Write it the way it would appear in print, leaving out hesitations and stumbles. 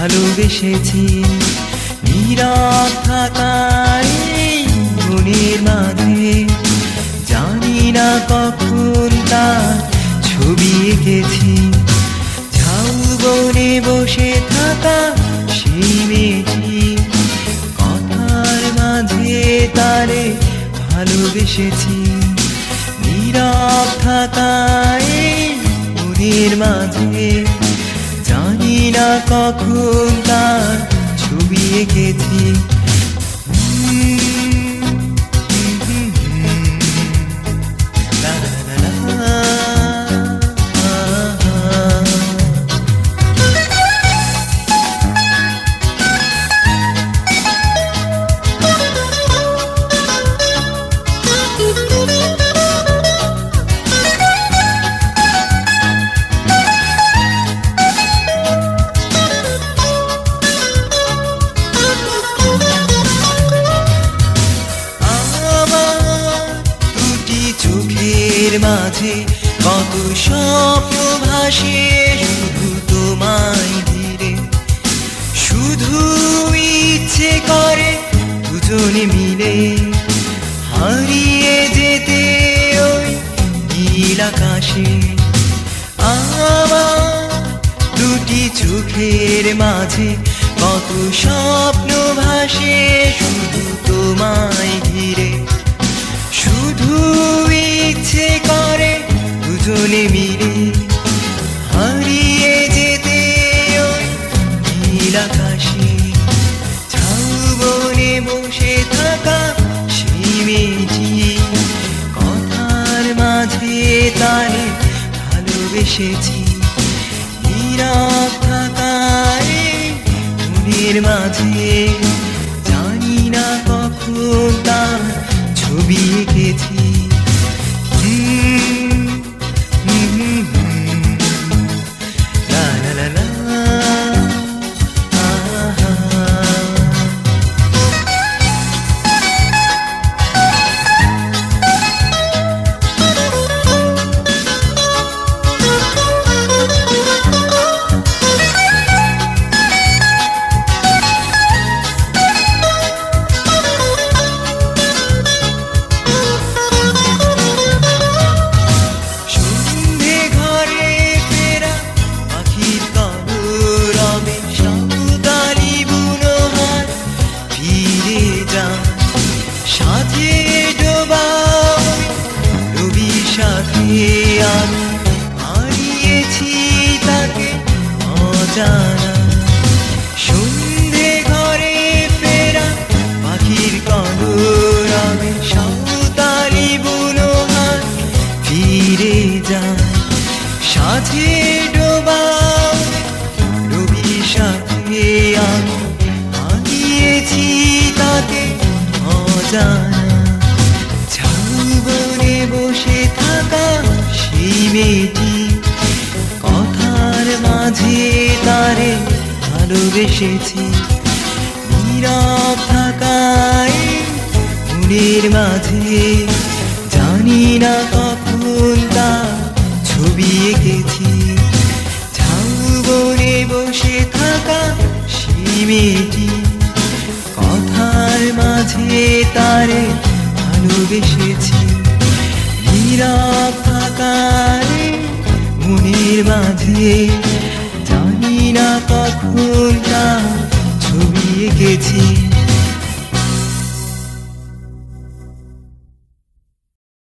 ভালোবেসেছি। নীরব থাকায় মনের মাঝে জানি না কখন তার ছবি এঁকেছি। ঝাউবনে বসে থাকা সেই মেয়েটি, কথার মাঝে তারে ভালোবেসেছি। নীরব থাকায় মনের মাঝে জানি না কখন তার ছবি এঁকেছি। চোখের মাঝে কত স্বপ্ন ভাসে শুধু তোমায় ঘিরে। শুধু ইচ্ছে করে দুজনে মিলে হারিয়ে যেতে ওই নীল আকাশে। আমার দুটি চোখের মাঝে কত স্বপ্ন ভাসে শুধু তোমায় ঘিরে। শুধু ইচ্ছে করে দুজনে মিলে হারিয়ে যেতে ওই নীল আকাশে। ঝাউবনে বসে থাকা সেই মেয়েটি, কথার মাঝে তারে ভালোবেসেছি। নীরব থাকায় মনের মাঝে জানি না কখন তার ছবি এঁকেছি। লা লা লা লা। সাথে ডোবা রবি সাথে আমি হারিয়েছি তাকে অজানা। সন্ধে ঘরে ফেরা পাখির কলরবে সাঁওতালি বুনো হাত ফিরে যায়। সাথে ডোবা রবি সাথে আমি হারিয়েছি তাকে অজানা। ঝাউবনে বসে থাকা সেই মেয়েটি, কথার মাঝে তারে ভালোবেসেছি। নীরব থাকায় মনের মাঝে জানি না কখন তার ছবি এঁকেছি। ঝাউবনে বসে থাকা সেই মেয়েটি, কথার মাঝে তারে ভালোবেসেছি। নীরব থাকায় মনের মাঝে জানি না কখন তার ছবি এঁকেছি।